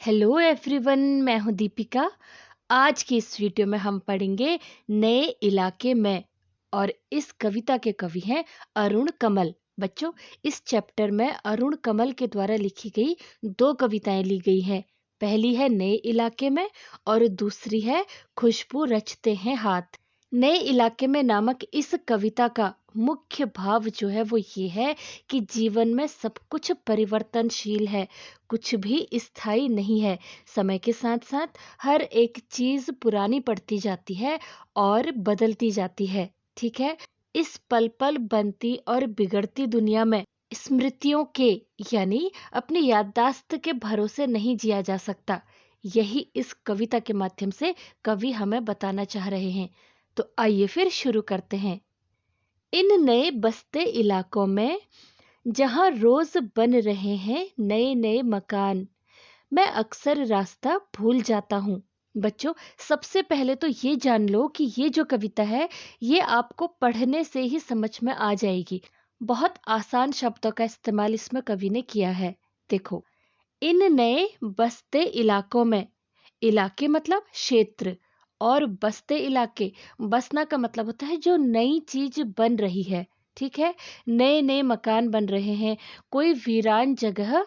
Hello everyone, मैं हूं दीपिका। आज की इस वीडियो में हम पढ़ेंगे नए इलाके में। और इस कविता के कवि हैं अरुण कमल। बच्चों, इस चैप्टर में अरुण कमल के द्वारा लिखी गई दो कविताएं ली गई हैं। पहली है नए इलाके में और दूसरी है खुशबू रचते हैं हाथ। नए इलाके में नामक इस कविता का मुख्य भाव जो है वो ये है कि जीवन में सब कुछ परिवर्तनशील है, कुछ भी स्थायी नहीं है। समय के साथ साथ हर एक चीज पुरानी पड़ती जाती है और बदलती जाती है। ठीक है, इस पल पल बनती और बिगड़ती दुनिया में स्मृतियों के यानी अपनी याददाश्त के भरोसे नहीं जिया जा सकता। यही इस कविता के माध्यम से कवि हमें बताना चाह रहे हैं। तो आइए फिर शुरू करते हैं। इन नए बसते इलाकों में जहां रोज बन रहे हैं नए नए मकान, मैं अक्सर रास्ता भूल जाता हूँ। बच्चों, सबसे पहले तो ये जान लो कि ये जो कविता है ये आपको पढ़ने से ही समझ में आ जाएगी। बहुत आसान शब्दों का इस्तेमाल इसमें कवि ने किया है। देखो, इन नए बसते इलाकों में, इलाके मतलब क्षेत्र, और बसते इलाके, बसना का मतलब होता है जो नई चीज बन रही है। ठीक है, नए नए मकान बन रहे हैं, कोई वीरान जगह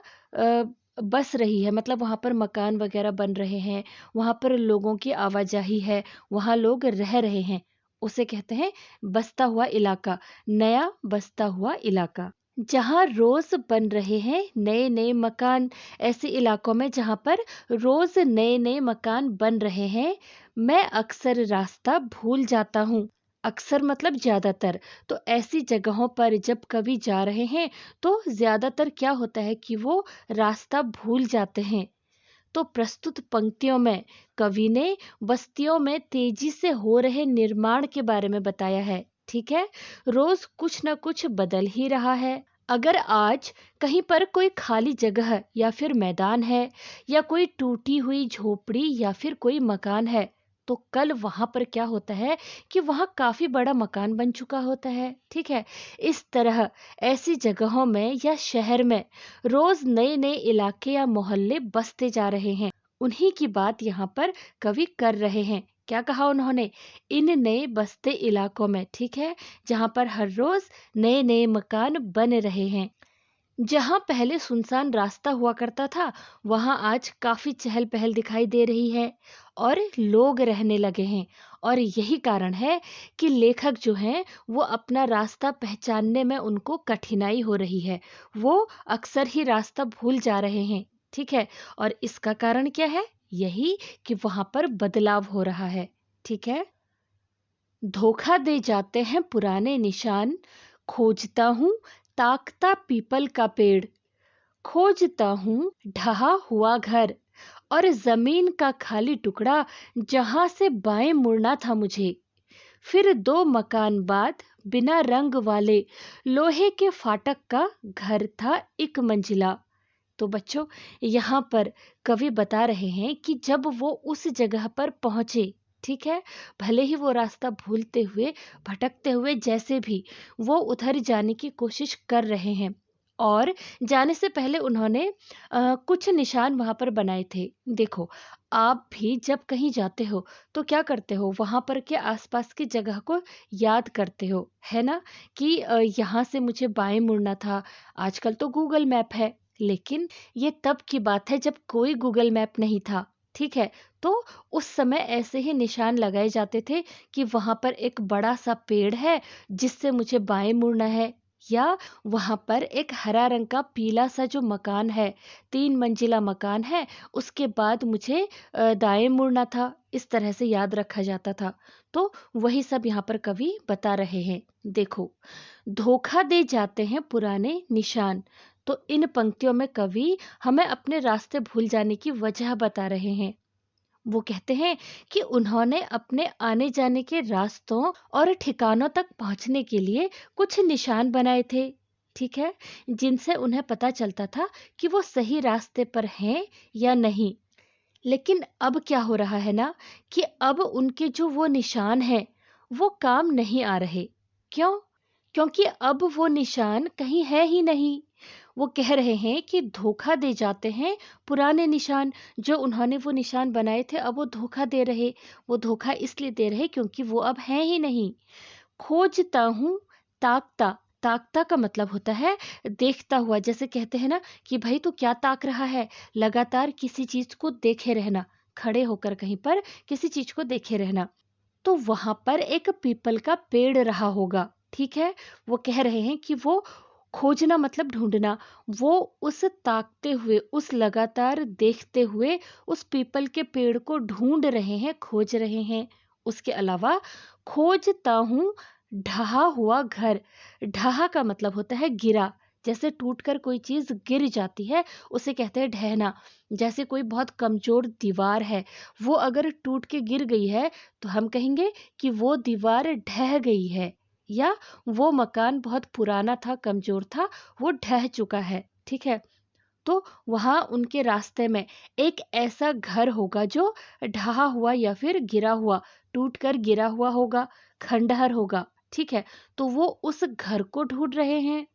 बस रही है, मतलब वहां पर मकान वगैरह बन रहे हैं, वहां पर लोगों की आवाजाही है, वहां लोग रह रहे हैं, उसे कहते हैं बसता हुआ इलाका, नया बसता हुआ इलाका। जहाँ रोज बन रहे हैं नए नए मकान, ऐसे इलाकों में जहाँ पर रोज नए नए मकान बन रहे हैं, मैं अक्सर रास्ता भूल जाता हूँ। अक्सर मतलब ज्यादातर। तो ऐसी जगहों पर जब कभी जा रहे हैं तो ज्यादातर क्या होता है कि वो रास्ता भूल जाते हैं। तो प्रस्तुत पंक्तियों में कवि ने बस्तियों में तेजी से हो रहे निर्माण के बारे में बताया है। ठीक है, रोज कुछ न कुछ बदल ही रहा है। अगर आज कहीं पर कोई खाली जगह या फिर मैदान है, या कोई टूटी हुई झोपड़ी या फिर कोई मकान है, तो कल वहां पर क्या होता है कि वहां काफी बड़ा मकान बन चुका होता है। ठीक है, इस तरह ऐसी जगहों में या शहर में रोज नए नए इलाके या मोहल्ले बसते जा रहे हैं। उन्हीं की बात यहाँ पर कवि कर रहे हैं। क्या कहा उन्होंने? इन नए बसते इलाकों में, ठीक है, जहाँ पर हर रोज नए नए मकान बन रहे हैं। जहाँ पहले सुनसान रास्ता हुआ करता था, वहाँ आज काफी चहल पहल दिखाई दे रही है और लोग रहने लगे हैं। और यही कारण है कि लेखक जो हैं वो अपना रास्ता पहचानने में उनको कठिनाई हो रही है। वो अक्सर ही रास्ता भूल जा रहे हैं। ठीक है, और इसका कारण क्या है? यही कि वहां पर बदलाव हो रहा है। ठीक है, धोखा दे जाते हैं पुराने निशान, खोजता हूँ ताकता पीपल का पेड़, खोजता हूँ ढहा हुआ घर और जमीन का खाली टुकड़ा जहां से बाएं मुड़ना था मुझे। फिर दो मकान बाद बिना रंग वाले लोहे के फाटक का घर था एक मंजिला। तो बच्चों, यहाँ पर कवि बता रहे हैं कि जब वो उस जगह पर पहुंचे, ठीक है, भले ही वो रास्ता भूलते हुए, भटकते हुए, जैसे भी वो उधर जाने की कोशिश कर रहे हैं, और जाने से पहले उन्होंने कुछ निशान वहां पर बनाए थे। देखो, आप भी जब कहीं जाते हो तो क्या करते हो? वहां पर के आसपास की जगह को याद करते हो, है ना? कि यहाँ से मुझे बाएं मुड़ना था। आजकल तो गूगल मैप है, लेकिन ये तब की बात है जब कोई गूगल मैप नहीं था। ठीक है, तो उस समय ऐसे ही निशान लगाए जाते थे कि वहां पर एक बड़ा सा पेड़ है जिससे मुझे बाएं मुड़ना है, या वहां पर एक हरा रंग का पीला सा जो मकान है, 3 मंजिला मकान है, उसके बाद मुझे दाएं मुड़ना था। इस तरह से याद रखा जाता था। तो वही सब यहाँ पर कवि बता रहे हैं। देखो, धोखा दे जाते हैं पुराने निशान। तो इन पंक्तियों में कवि हमें अपने रास्ते भूल जाने की वजह बता रहे हैं। वो कहते हैं कि उन्होंने अपने आने जाने के रास्तों और ठिकानों तक पहुंचने के लिए कुछ निशान बनाए थे। ठीक है, जिनसे उन्हें पता चलता था कि वो सही रास्ते पर हैं या नहीं। लेकिन अब क्या हो रहा है ना, कि अब उनके जो वो निशान हैं वो काम नहीं आ रहे। क्यों? क्योंकि अब वो निशान कहीं है ही नहीं। वो कह रहे हैं कि धोखा दे जाते हैं पुराने निशान, जो उन्होंने वो निशान बनाए थे अब वो धोखा दे रहे। वो धोखा इसलिए दे रहे क्योंकि वो अब हैं ही नहीं। खोजता हूँ ताकता, ताकता का मतलब होता है देखता हुआ। जैसे कहते हैं ना कि भाई तू क्या ताक रहा है, लगातार किसी चीज को देखे रहना, खड़े होकर कहीं पर किसी चीज को देखे रहना। तो वहां पर एक पीपल का पेड़ रहा होगा, ठीक है। वो कह रहे हैं कि वो खोजना मतलब ढूंढना, वो उस ताकते हुए, उस लगातार देखते हुए उस पीपल के पेड़ को ढूंढ रहे हैं, खोज रहे हैं। उसके अलावा खोजता हूँ ढहा हुआ घर। ढहा का मतलब होता है गिरा। जैसे टूटकर कोई चीज गिर जाती है उसे कहते हैं ढहना। जैसे कोई बहुत कमजोर दीवार है, वो अगर टूट के गिर गई है तो हम कहेंगे कि वो दीवार ढह गई है, या वो मकान बहुत पुराना था, कमजोर था, वो ढह चुका है, ठीक है। तो वहां उनके रास्ते में एक ऐसा घर होगा जो ढहा हुआ या फिर गिरा हुआ, टूट कर गिरा हुआ होगा, खंडहर होगा, ठीक है। तो वो उस घर को ढूंढ रहे हैं।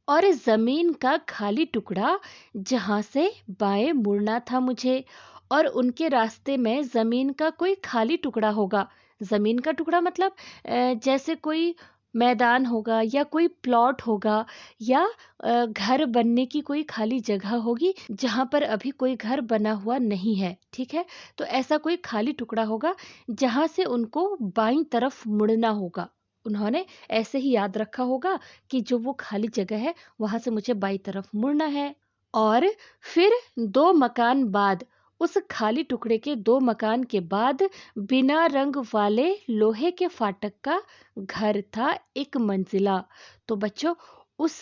और इस जमीन का खाली टुकड़ा जहां से बाएं मुड़ना था मुझे, और उनके रास्ते में जमीन का कोई खाली टुकड़ा होगा। जमीन का टुकड़ा मतलब जैसे कोई मैदान होगा या कोई प्लॉट होगा, या घर बनने की कोई खाली जगह होगी जहां पर अभी कोई घर बना हुआ नहीं है, ठीक है। तो ऐसा कोई खाली टुकड़ा होगा जहां से उनको बाईं तरफ मुड़ना होगा। उन्होंने ऐसे ही याद रखा होगा कि जो वो खाली जगह है वहां से मुझे बाई तरफ मुड़ना है। और फिर 2 मकान बाद, उस खाली टुकड़े के 2 मकान के बाद बिना रंग वाले लोहे के फाटक का घर था, एक मंजिला। तो बच्चों, उस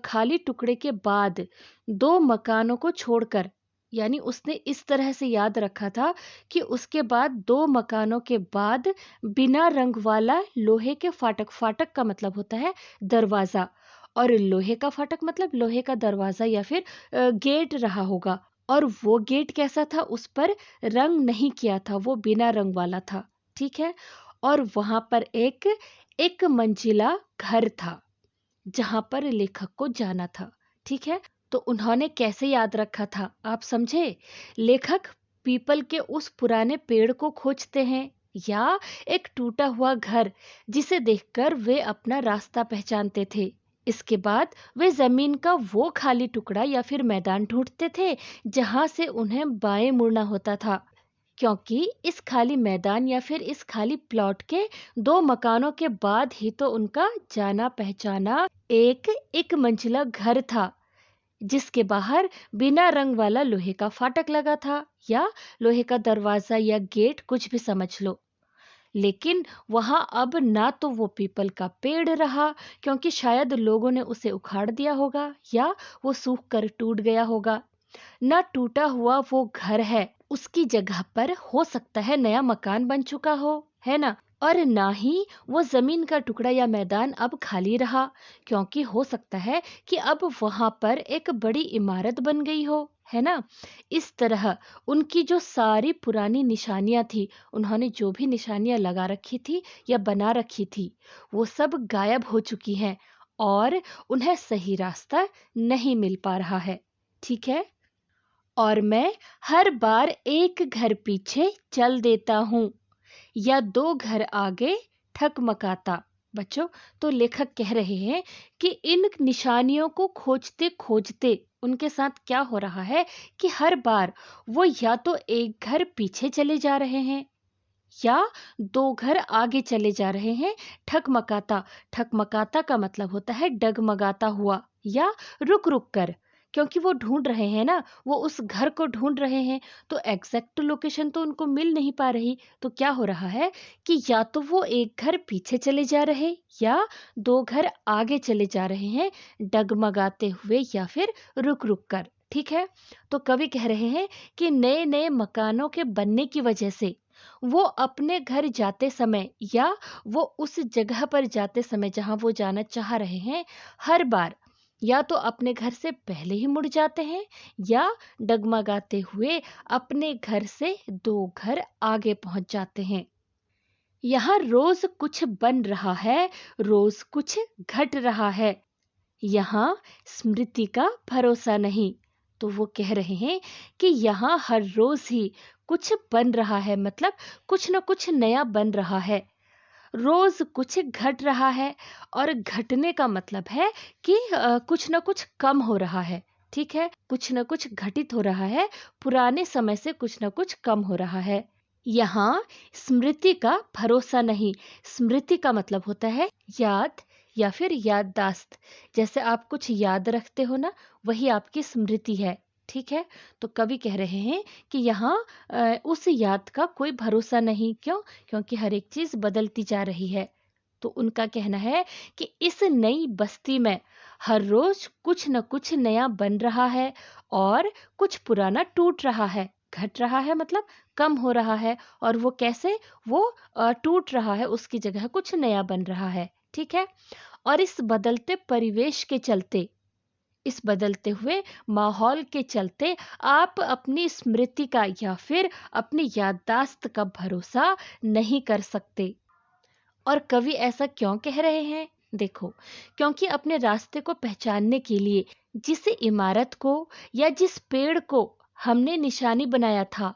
खाली टुकड़े के बाद 2 मकानों को छोड़कर, यानी उसने इस तरह से याद रखा था कि उसके बाद 2 मकानों के बाद बिना रंग वाला लोहे के फाटक, फाटक का मतलब होता है दरवाजा, और लोहे का फाटक मतलब लोहे का दरवाजा या फिर गेट रहा होगा। और वो गेट कैसा था, उस पर रंग नहीं किया था, वो बिना रंग वाला था, ठीक है। और वहां पर एक एक मंजिला घर था जहां पर लेखक को जाना था, ठीक है। तो उन्होंने कैसे याद रखा था, आप समझे। लेखक पीपल के उस पुराने पेड़ को खोजते हैं, या एक टूटा हुआ घर जिसे देखकर वे अपना रास्ता पहचानते थे। इसके बाद वे जमीन का वो खाली टुकड़ा या फिर मैदान ढूंढते थे जहां से उन्हें बाएं मुड़ना होता था, क्योंकि इस खाली मैदान या फिर इस खाली प्लॉट के 2 मकानों के बाद ही तो उनका जाना पहचाना एक एक मंजिला घर था, जिसके बाहर बिना रंग वाला लोहे का फाटक लगा था, या लोहे का दरवाजा या गेट, कुछ भी समझ लो। लेकिन वहां अब ना तो वो पीपल का पेड़ रहा, क्योंकि शायद लोगों ने उसे उखाड़ दिया होगा, या वो सूख कर टूट गया होगा। ना टूटा हुआ वो घर है, उसकी जगह पर हो सकता है नया मकान बन चुका हो, है ना। और ना ही वो जमीन का टुकड़ा या मैदान अब खाली रहा, क्योंकि हो सकता है कि अब वहां पर एक बड़ी इमारत बन गई हो, है ना। इस तरह उनकी जो सारी पुरानी निशानियां थी, उन्होंने जो भी निशानियां लगा रखी थी या बना रखी थी, वो सब गायब हो चुकी हैं, और उन्हें सही रास्ता नहीं मिल पा रहा है, ठीक है। और मैं हर बार एक घर पीछे चल देता हूँ, या 2 घर आगे ठकमकाता। बच्चों, तो लेखक कह रहे हैं कि इन निशानियों को खोजते खोजते उनके साथ क्या हो रहा है कि हर बार वो या तो एक घर पीछे चले जा रहे हैं, या 2 घर आगे चले जा रहे हैं। ठकमकाता, ठकमकाता का मतलब होता है डगमगाता हुआ, या रुक रुक कर, क्योंकि वो ढूंढ रहे हैं ना, वो उस घर को ढूंढ रहे हैं, तो एग्जैक्ट लोकेशन तो उनको मिल नहीं पा रही। तो क्या हो रहा है कि या तो वो एक घर पीछे चले जा रहे, या 2 घर आगे चले जा रहे हैं, डगमगाते हुए या फिर रुक रुक कर, ठीक है। तो कवि कह रहे हैं कि नए नए मकानों के बनने की वजह से वो अपने घर जाते समय, या वो उस जगह पर जाते समय जहां वो जाना चाह रहे हैं, हर बार या तो अपने घर से पहले ही मुड़ जाते हैं, या डगमगाते हुए अपने घर से 2 घर आगे पहुंच जाते हैं। यहाँ रोज कुछ बन रहा है, रोज कुछ घट रहा है। यहाँ स्मृति का भरोसा नहीं। तो वो कह रहे हैं कि यहाँ हर रोज ही कुछ बन रहा है, मतलब कुछ न कुछ नया बन रहा है। रोज कुछ घट रहा है और घटने का मतलब है कि कुछ न कुछ कम हो रहा है। ठीक है, कुछ न कुछ घटित हो रहा है, पुराने समय से कुछ न कुछ कम हो रहा है। यहाँ स्मृति का भरोसा नहीं। स्मृति का मतलब होता है याद या फिर याददाश्त। जैसे आप कुछ याद रखते हो ना, वही आपकी स्मृति है। ठीक है, तो कवि कह रहे हैं कि यहाँ उस याद का कोई भरोसा नहीं। क्यों? क्योंकि हर एक चीज बदलती जा रही है। तो उनका कहना है कि इस नई बस्ती में हर रोज कुछ न कुछ नया बन रहा है और कुछ पुराना टूट रहा है। घट रहा है मतलब कम हो रहा है। और वो कैसे? वो टूट रहा है, उसकी जगह कुछ नया बन रहा है। ठीक है, और इस बदलते परिवेश के चलते, इस बदलते हुए माहौल के चलते आप अपनी स्मृति का या फिर अपनी याददाश्त का भरोसा नहीं कर सकते। और कवि ऐसा क्यों कह रहे हैं? देखो, क्योंकि अपने रास्ते को पहचानने के लिए जिस इमारत को या जिस पेड़ को हमने निशानी बनाया था,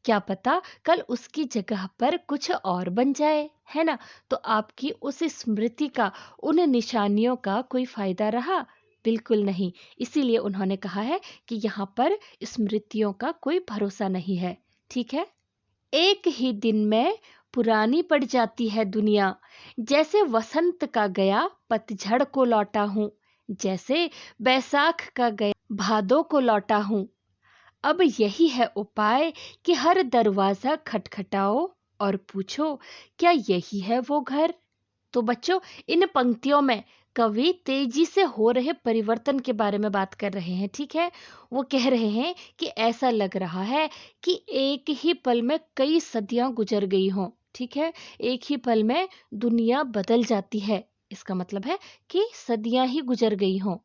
क्या पता कल उसकी जगह पर कुछ और बन जाए, है ना? तो आपकी उस स्मृति का, उन निशानियों का कोई फायदा रहा? बिल्कुल नहीं। इसीलिए उन्होंने कहा है कि यहाँ पर स्मृतियों का कोई भरोसा नहीं है। ठीक है, एक ही दिन में पुरानी पड़ जाती है दुनिया। जैसे वसंत का गया पतझड़ को लौटा हूँ, जैसे बैसाख का गया भादों को लौटा हूँ। अब यही है उपाय कि हर दरवाजा खटखटाओ और पूछो, क्या यही है वो घर? तो बच्चों, इन पंक्तियों में कवि तेजी से हो रहे परिवर्तन के बारे में बात कर रहे हैं। ठीक है, वो कह रहे हैं कि ऐसा लग रहा है कि एक ही पल में कई सदियां गुजर गई हों। ठीक है, एक ही पल में दुनिया बदल जाती है। इसका मतलब है कि सदियां ही गुजर गई हों,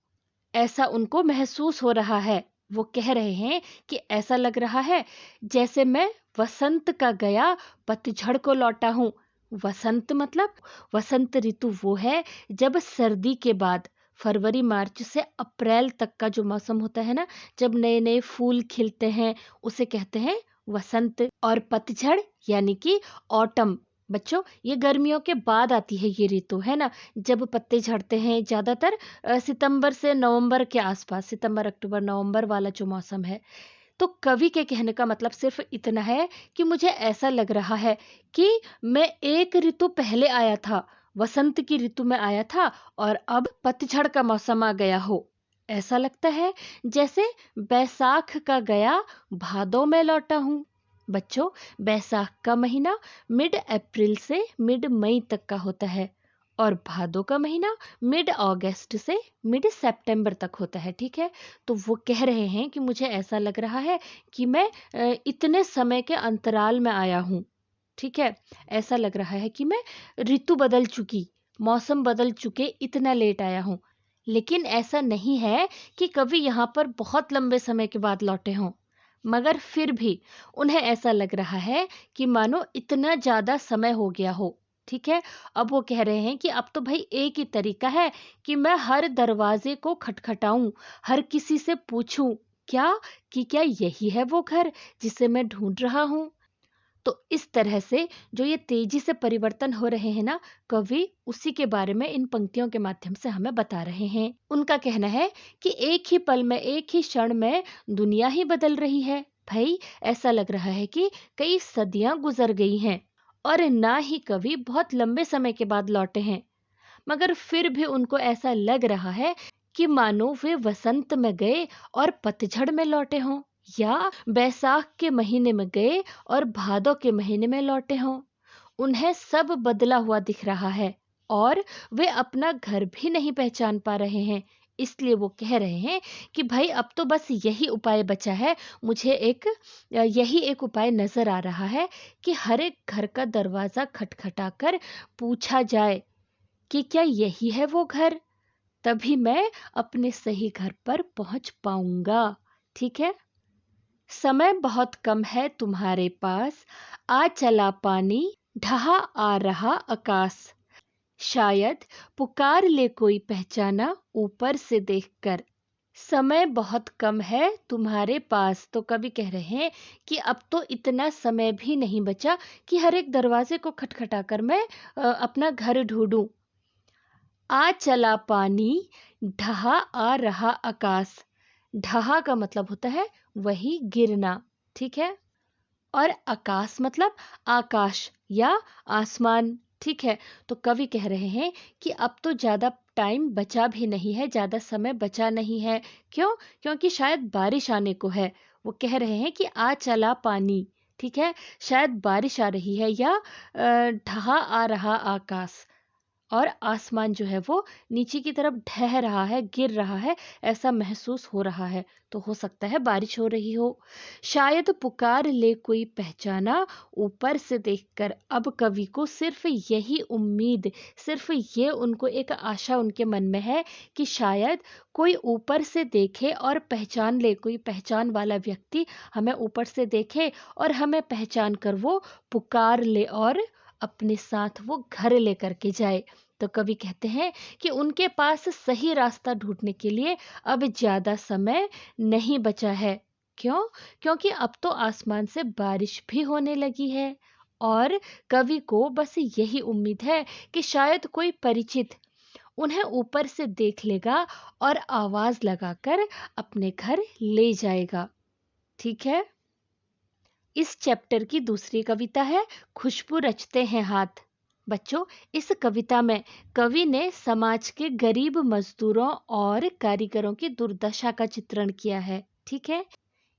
ऐसा उनको महसूस हो रहा है। वो कह रहे हैं कि ऐसा लग रहा है जैसे मैं वसंत का गया पतझड़ को लौटा हूँ। वसंत मतलब वसंत ऋतु वो है जब सर्दी के बाद फरवरी मार्च से अप्रैल तक का जो मौसम होता है ना, जब नए नए फूल खिलते हैं, उसे कहते हैं वसंत। और पतझड़ यानी कि ऑटम। बच्चों, ये गर्मियों के बाद आती है ये ऋतु, है ना? जब पत्ते झड़ते हैं ज्यादातर सितंबर से नवंबर के आसपास, सितंबर अक्टूबर नवंबर वाला जो मौसम है। तो कवि के कहने का मतलब सिर्फ इतना है कि मुझे ऐसा लग रहा है कि मैं एक ऋतु पहले आया था, वसंत की ऋतु में आया था, और अब पतझड़ का मौसम आ गया हो। ऐसा लगता है जैसे बैसाख का गया भादों में लौटा हूँ। बच्चों, बैसाख का महीना मिड अप्रैल से मिड मई तक का होता है और भादों का महीना मिड अगस्त से मिड सितंबर तक होता है। ठीक है, तो वो कह रहे हैं कि मुझे ऐसा लग रहा है कि मैं इतने समय के अंतराल में आया हूँ। ठीक है, ऐसा लग रहा है कि मैं ऋतु बदल चुकी, मौसम बदल चुके इतना लेट आया हूँ। लेकिन ऐसा नहीं है कि कवि यहाँ पर बहुत लंबे समय के बाद लौटे हों, मगर फिर भी उन्हें ऐसा लग रहा है कि मानो इतना ज्यादा समय हो गया हो। ठीक है, अब वो कह रहे हैं कि अब तो भाई एक ही तरीका है कि मैं हर दरवाजे को खटखटाऊं, हर किसी से पूछूं, क्या कि क्या यही है वो घर जिसे मैं ढूंढ रहा हूं। तो इस तरह से जो ये तेजी से परिवर्तन हो रहे हैं ना, कवि उसी के बारे में इन पंक्तियों के माध्यम से हमें बता रहे हैं। उनका कहना है कि एक ही पल में, एक ही क्षण में दुनिया ही बदल रही है। भाई, ऐसा लग रहा है कि कई सदियां गुजर गई हैं और ना ही कवि बहुत लंबे समय के बाद लौटे हैं, मगर फिर भी उनको ऐसा लग रहा है कि मानो वे वसंत में गए और पतझड़ में लौटे हों, या बैसाख के महीने में गए और भादों के महीने में लौटे हों। उन्हें सब बदला हुआ दिख रहा है और वे अपना घर भी नहीं पहचान पा रहे हैं। इसलिए वो कह रहे हैं कि भाई अब तो बस यही उपाय बचा है। मुझे यही एक उपाय नजर आ रहा है कि हर एक घर का दरवाजा खटखटाकर पूछा जाए कि क्या यही है वो घर, तभी मैं अपने सही घर पर पहुंच पाऊंगा। ठीक है, समय बहुत कम है तुम्हारे पास, आ चला पानी, ढहा आ रहा आकाश। शायद पुकार ले कोई पहचाना ऊपर से देखकर। समय बहुत कम है तुम्हारे पास, तो कवि कह रहे हैं कि अब तो इतना समय भी नहीं बचा कि हर एक दरवाजे को खटखटाकर मैं अपना घर ढूंढूं। आ चला पानी, ढहा आ रहा आकाश। ढहा का मतलब होता है वही गिरना, ठीक है। और आकाश मतलब आकाश या आसमान, ठीक है। तो कवि कह रहे हैं कि अब तो ज़्यादा टाइम बचा भी नहीं है, ज़्यादा समय बचा नहीं है। क्यों? क्योंकि शायद बारिश आने को है। वो कह रहे हैं कि आ चला पानी, ठीक है। शायद बारिश आ रही है या ढहा आ रहा आकाश, और आसमान जो है वो नीचे की तरफ ढह रहा है, गिर रहा है, ऐसा महसूस हो रहा है। तो हो सकता है बारिश हो रही हो। शायद पुकार ले कोई पहचाना ऊपर से देखकर। अब कवि को सिर्फ यही उम्मीद, सिर्फ ये उनको एक आशा उनके मन में है कि शायद कोई ऊपर से देखे और पहचान ले, कोई पहचान वाला व्यक्ति हमें ऊपर से देखे और हमें पहचान कर वो पुकार ले और अपने साथ वो घर लेकर के जाए। तो कवि कहते हैं कि उनके पास सही रास्ता ढूंढने के लिए अब ज्यादा समय नहीं बचा है। क्यों? क्योंकि अब तो आसमान से बारिश भी होने लगी है और कवि को बस यही उम्मीद है कि शायद कोई परिचित उन्हें ऊपर से देख लेगा और आवाज लगाकर अपने घर ले जाएगा, ठीक है। इस चैप्टर की दूसरी कविता है खुशबू रचते हैं हाथ। बच्चों, इस कविता में कवि ने समाज के गरीब मजदूरों और कारीगरों की दुर्दशा का चित्रण किया है, ठीक है।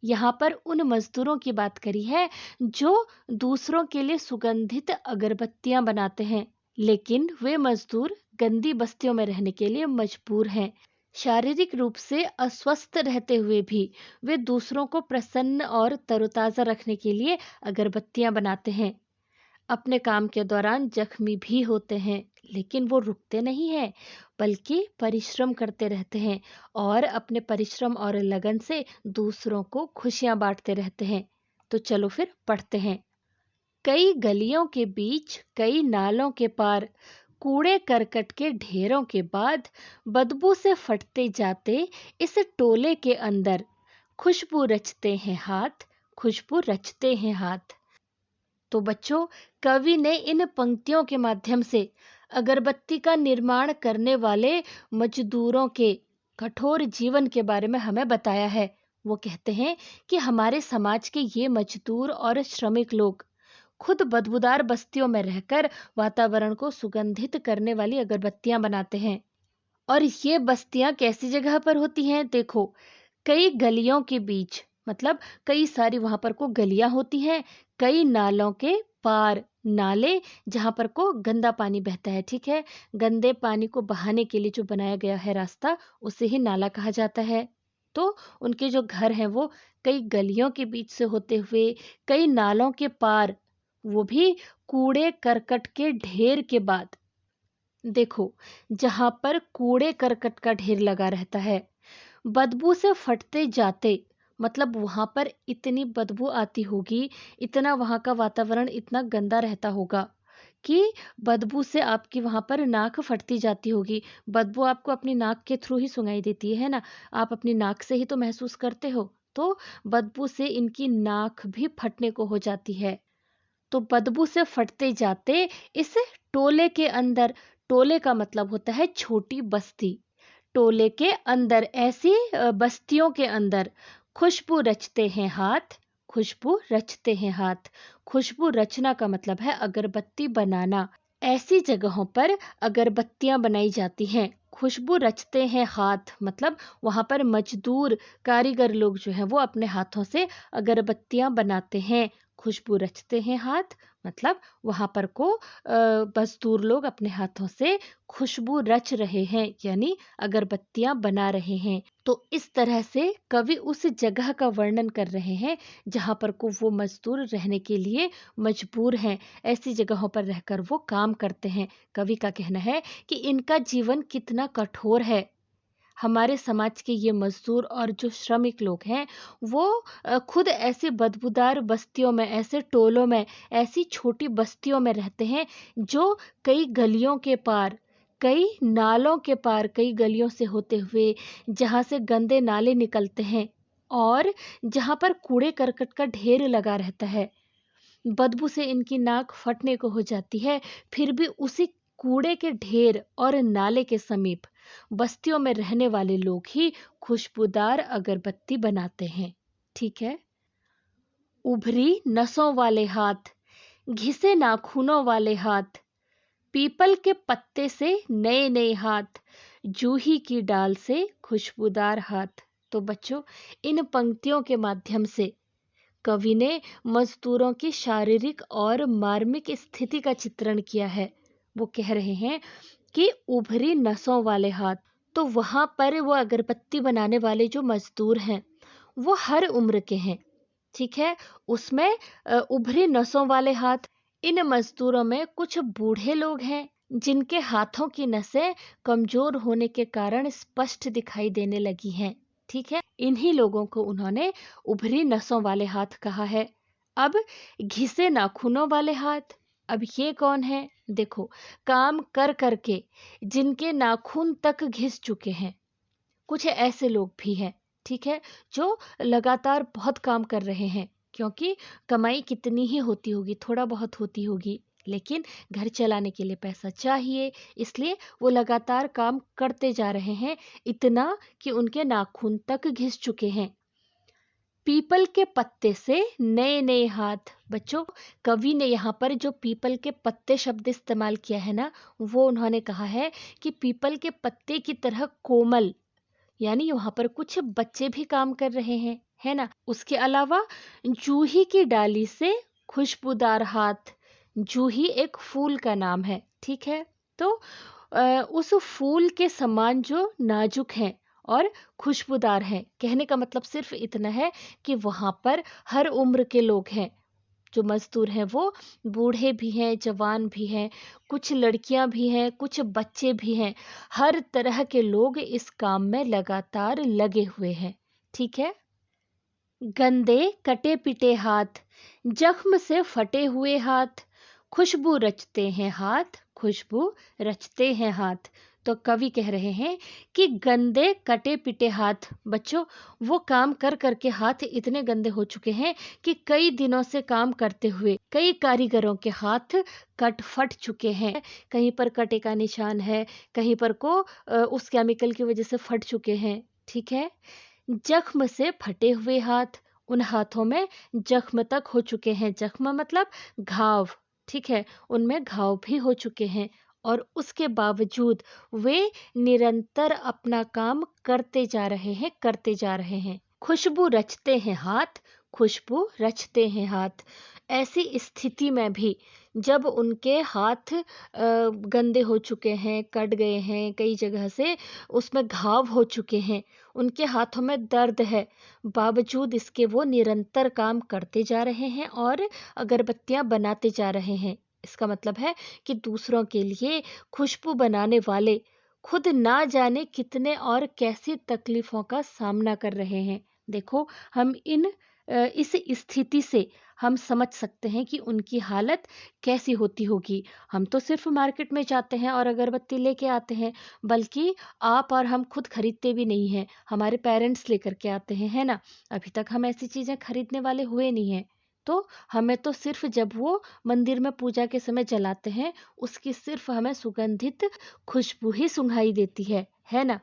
यहाँ पर उन मजदूरों की बात करी है जो दूसरों के लिए सुगंधित अगरबत्तियां बनाते हैं, लेकिन वे मजदूर गंदी बस्तियों में रहने के लिए मजबूर हैं। शारीरिक रूप से अस्वस्थ रहते हुए भी वे दूसरों को प्रसन्न और तरोताजा रखने के लिए अगरबत्तियां बनाते हैं। अपने काम के दौरान जख्मी भी होते हैं, लेकिन वो रुकते नहीं हैं, बल्कि परिश्रम करते रहते हैं और अपने परिश्रम और लगन से दूसरों को खुशियां बांटते रहते हैं। तो चलो फिर पढ़ते हैं। कई गलियों के बीच, कई नालों के पार, कूड़े करकट के ढेरों के बाद, बदबू से फटते जाते इस टोले के अंदर, खुशबू रचते हैं हाथ, खुशबू रचते हैं हाथ। तो बच्चों, कवि ने इन पंक्तियों के माध्यम से अगरबत्ती का निर्माण करने वाले मजदूरों के कठोर जीवन के बारे में हमें बताया है। वो कहते हैं कि हमारे समाज के ये मजदूर और श्रमिक लोग खुद बदबूदार बस्तियों में रहकर वातावरण को सुगंधित करने वाली अगरबत्तियां बनाते हैं। और ये बस्तियां कैसी जगह पर होती हैं? देखो, कई गलियों के बीच, मतलब कई सारी वहां पर को गलियां होती हैं, कई नालों के पार, नाले जहां पर को गंदा पानी बहता है, ठीक है। गंदे पानी को बहाने के लिए जो बनाया गया है रास्ता, उसे ही नाला कहा जाता है। तो उनके जो घर हैं वो कई गलियों के बीच से होते हुए, कई नालों के पार, वो भी कूड़े करकट के ढेर के बाद। देखो, जहां पर कूड़े करकट का ढेर लगा रहता है, बदबू से फटते जाते, मतलब वहां पर इतनी बदबू आती होगी, इतना वहां का वातावरण इतना गंदा रहता होगा कि बदबू से आपकी वहां पर नाक फटती जाती होगी। बदबू आपको अपनी नाक के थ्रू ही सुनाई देती है ना, आप अपनी नाक से ही तो महसूस करते हो। तो बदबू से इनकी नाक भी फटने को हो जाती है। तो बदबू से फटते जाते इस टोले के अंदर, टोले का मतलब होता है छोटी बस्ती, टोले के अंदर, ऐसी बस्तियों के अंदर खुशबू रचते हैं हाथ, खुशबू रचते हैं हाथ। खुशबू रचना का मतलब है अगरबत्ती बनाना। ऐसी जगहों पर अगरबत्तियां बनाई जाती हैं। खुशबू रचते हैं हाथ मतलब वहां पर मजदूर कारीगर लोग जो हैं वो अपने हाथों से अगरबत्तियां बनाते हैं। खुशबू रचते हैं हाथ मतलब वहां पर को मजदूर लोग अपने हाथों से खुशबू रच रहे हैं, यानी अगरबत्तियां बना रहे हैं। तो इस तरह से कवि उस जगह का वर्णन कर रहे हैं जहां पर को वो मजदूर रहने के लिए मजबूर हैं। ऐसी जगहों पर रहकर वो काम करते हैं। कवि का कहना है कि इनका जीवन कितना कठोर है। हमारे समाज के ये मजदूर और जो श्रमिक लोग हैं वो खुद ऐसे बदबूदार बस्तियों में, ऐसे टोलों में, ऐसी छोटी बस्तियों में रहते हैं जो कई गलियों के पार, कई नालों के पार, कई गलियों से होते हुए, जहाँ से गंदे नाले निकलते हैं और जहाँ पर कूड़े करकट का ढेर लगा रहता है। बदबू से इनकी नाक फटने को हो जाती है, फिर भी उसी कूड़े के ढेर और नाले के समीप बस्तियों में रहने वाले लोग ही खुशबूदार अगरबत्ती बनाते हैं। ठीक है। उभरी नसों वाले हाथ, घिसे नाखूनों वाले हाथ, पीपल के पत्ते से नए नए हाथ, जूही की डाल से खुशबूदार हाथ। तो बच्चों, इन पंक्तियों के माध्यम से कवि ने मजदूरों की शारीरिक और मार्मिक स्थिति का चित्रण किया है। वो कह रहे हैं कि उभरी नसों वाले हाथ। तो वहां पर वो अगरबत्ती बनाने वाले जो मजदूर हैं वो हर उम्र के हैं। ठीक है। उसमें उभरी नसों वाले हाथ, इन मजदूरों में कुछ बूढ़े लोग हैं जिनके हाथों की नसें कमजोर होने के कारण स्पष्ट दिखाई देने लगी हैं। ठीक है। इन्हीं लोगों को उन्होंने उभरी नसों वाले हाथ कहा है। अब घिसे नाखूनों वाले हाथ, अब ये कौन है? देखो, काम कर करके जिनके नाखून तक घिस चुके हैं, कुछ ऐसे लोग भी हैं। ठीक है। जो लगातार बहुत काम कर रहे हैं, क्योंकि कमाई कितनी ही होती होगी, थोड़ा बहुत होती होगी, लेकिन घर चलाने के लिए पैसा चाहिए, इसलिए वो लगातार काम करते जा रहे हैं, इतना कि उनके नाखून तक घिस चुके हैं। पीपल के पत्ते से नए नए हाथ। बच्चों, कवि ने यहाँ पर जो पीपल के पत्ते शब्द इस्तेमाल किया है ना, वो उन्होंने कहा है कि पीपल के पत्ते की तरह कोमल, यानी वहां पर कुछ बच्चे भी काम कर रहे हैं, है ना। उसके अलावा जूही की डाली से खुशबूदार हाथ। जूही एक फूल का नाम है। ठीक है। तो उस फूल के समान जो नाजुक हैं और खुशबूदार हैं, कहने का मतलब सिर्फ इतना है कि वहां पर हर उम्र के लोग हैं। जो मजदूर हैं वो बूढ़े भी हैं, जवान भी हैं, कुछ लड़कियां भी हैं, कुछ बच्चे भी हैं। हर तरह के लोग इस काम में लगातार लगे हुए हैं। ठीक है। गंदे कटे पिटे हाथ, जख्म से फटे हुए हाथ, खुशबू रचते हैं हाथ, खुशबू रचते हैं हाथ। तो कवि कह रहे हैं कि गंदे कटे पिटे हाथ। बच्चों, वो काम कर करके हाथ इतने गंदे हो चुके हैं कि कई दिनों से काम करते हुए कई कारीगरों के हाथ कट फट चुके हैं। कहीं पर कटे का निशान है, कहीं पर को उस केमिकल की वजह से फट चुके हैं। ठीक है। जख्म से फटे हुए हाथ, उन हाथों में जख्म तक हो चुके हैं। जख्म मतलब घाव। ठीक है। उनमें घाव भी हो चुके हैं और उसके बावजूद वे निरंतर अपना काम करते जा रहे हैं, करते जा रहे हैं। खुशबू रचते हैं हाथ, खुशबू रचते हैं हाथ। ऐसी स्थिति में भी जब उनके हाथ गंदे हो चुके हैं, कट गए हैं, कई जगह से उसमें घाव हो चुके हैं, उनके हाथों में दर्द है, बावजूद इसके वो निरंतर काम करते जा रहे हैं और अगरबत्तियां बनाते जा रहे हैं। इसका मतलब है कि दूसरों के लिए खुशबू बनाने वाले खुद ना जाने कितने और कैसी तकलीफों का सामना कर रहे हैं। देखो, हम इस स्थिति से हम समझ सकते हैं कि उनकी हालत कैसी होती होगी। हम तो सिर्फ मार्केट में जाते हैं और अगरबत्ती लेके आते हैं, बल्कि आप और हम खुद खरीदते भी नहीं हैं, हमारे पेरेंट्स लेकर के आते हैं, है ना। अभी तक हम ऐसी चीजें खरीदने वाले हुए नहीं हैं। तो हमें तो सिर्फ जब वो मंदिर में पूजा के समय जलाते हैं, उसकी सिर्फ हमें सुगंधित खुशबू ही सुंघाई देती है ना।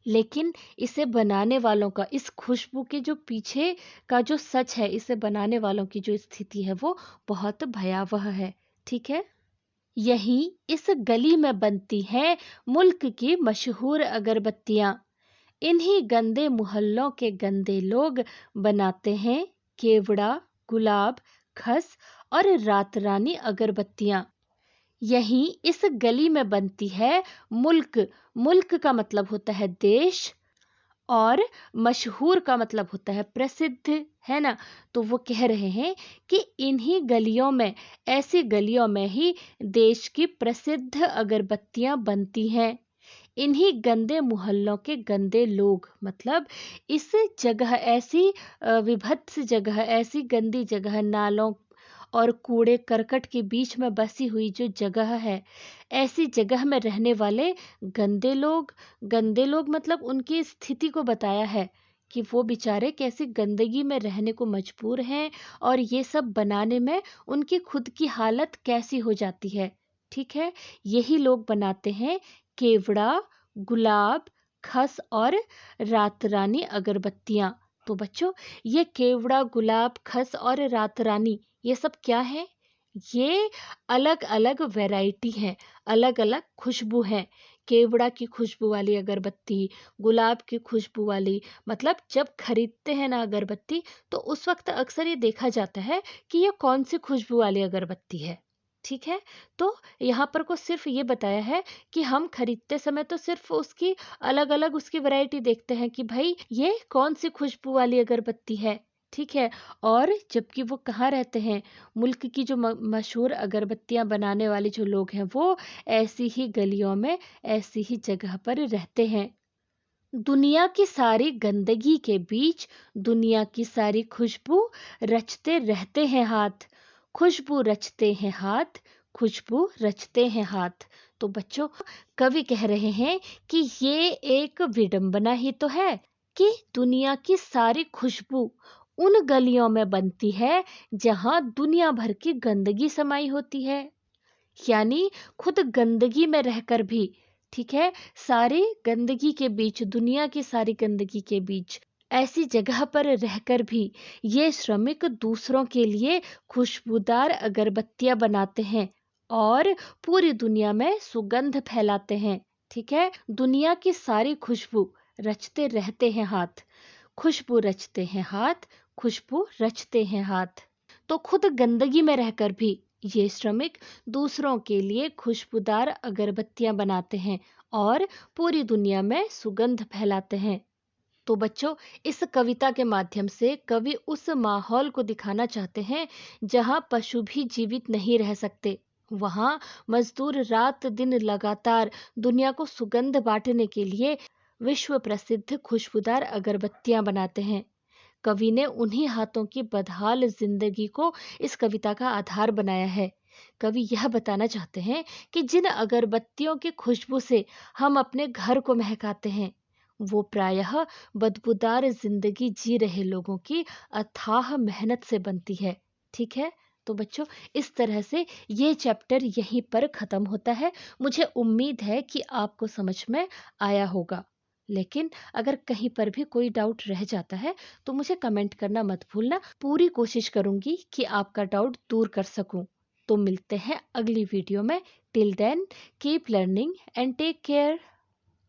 लेकिन इसे बनाने वालों का, इस खुशबू के जो पीछे का जो सच है, इसे बनाने वालों की जो स्थिति है वो बहुत भयावह है। ठीक है। यहीं इस गली में बनती हैं मुल्क की मशहूर अगरबत्तियां। इन्हीं गंदे मोहल्लों के गंदे लोग बनाते हैं केवड़ा, गुलाब, खस और रात रानी अगरबत्तियां। यहीं इस गली में बनती है मुल्क। मुल्क का मतलब होता है देश, और मशहूर का मतलब होता है प्रसिद्ध, है ना। तो वो कह रहे हैं कि इन्हीं गलियों में, ऐसी गलियों में ही देश की प्रसिद्ध अगरबत्तियां बनती हैं। इन्हीं गंदे मोहल्लों के गंदे लोग, मतलब इस जगह ऐसी विभत्स जगह, ऐसी गंदी जगह, नालों और कूड़े करकट के बीच में बसी हुई जो जगह है, ऐसी जगह में रहने वाले गंदे लोग मतलब उनकी स्थिति को बताया है कि वो बेचारे कैसे गंदगी में रहने को मजबूर हैं और ये सब बनाने में उनकी खुद की हालत कैसी हो जाती है। ठीक है, यही लोग बनाते हैं केवड़ा, गुलाब, खस और रात रानी अगरबत्तियां। तो बच्चों, ये केवड़ा, गुलाब, खस और रात रानी ये सब क्या है? ये अलग अलग वैरायटी हैं, अलग अलग खुशबू हैं। केवड़ा की खुशबू वाली अगरबत्ती, गुलाब की खुशबू वाली, मतलब जब खरीदते हैं ना अगरबत्ती, तो उस वक्त अक्सर ये देखा जाता है कि ये कौन सी खुशबू वाली अगरबत्ती है। ठीक है, तो यहाँ पर को सिर्फ ये बताया है कि हम खरीदते समय तो सिर्फ उसकी अलग अलग उसकी वैरायटी देखते हैं कि भाई ये कौन सी खुशबू वाली अगरबत्ती है। ठीक है, और जबकि वो कहाँ रहते हैं, मुल्क की जो मशहूर अगरबत्तियां बनाने वाले जो लोग हैं वो ऐसी ही गलियों में, ऐसी ही जगह पर रहते हैं। दुनिया की सारी गंदगी के बीच दुनिया की सारी खुशबू रचते रहते हैं हाथ, खुशबू रचते हैं हाथ, खुशबू रचते हैं हाथ। तो बच्चों, कवि कह रहे हैं कि ये एक विडंबना ही तो है कि दुनिया की सारी खुशबू उन गलियों में बनती है जहां दुनिया भर की गंदगी समाई होती है। यानी खुद गंदगी में रहकर भी, ठीक है, सारी गंदगी के बीच, दुनिया की सारी गंदगी के बीच ऐसी जगह पर रहकर भी ये श्रमिक दूसरों के लिए खुशबूदार अगरबत्तियां बनाते हैं और पूरी दुनिया में सुगंध फैलाते हैं। ठीक है, दुनिया की सारी खुशबू रचते रहते हैं हाथ, खुशबू रचते हैं हाथ, खुशबू रचते हैं हाथ। तो खुद गंदगी में रहकर भी ये श्रमिक दूसरों के लिए खुशबूदार अगरबत्तियां बनाते हैं और पूरी दुनिया में सुगंध फैलाते हैं। तो बच्चों, इस कविता के माध्यम से कवि उस माहौल को दिखाना चाहते हैं जहां पशु भी जीवित नहीं रह सकते। वहां मजदूर रात दिन लगातार दुनिया को सुगंध बांटने के लिए विश्व प्रसिद्ध खुशबूदार अगरबत्तियां बनाते हैं। कवि ने उन्हीं हाथों की बदहाल जिंदगी को इस कविता का आधार बनाया है। कवि यह बताना चाहते हैं कि जिन अगरबत्तियों की खुशबू से हम अपने घर को महकाते हैं, वो प्रायः बदबूदार जिंदगी जी रहे लोगों की अथाह मेहनत से बनती है। ठीक है, तो बच्चों, इस तरह से ये चैप्टर यहीं पर खत्म होता है। मुझे उम्मीद है कि आपको समझ में आया होगा, लेकिन अगर कहीं पर भी कोई डाउट रह जाता है तो मुझे कमेंट करना मत भूलना। पूरी कोशिश करूंगी कि आपका डाउट दूर कर सकूं। तो मिलते हैं अगली वीडियो में। Till then, keep learning and take care.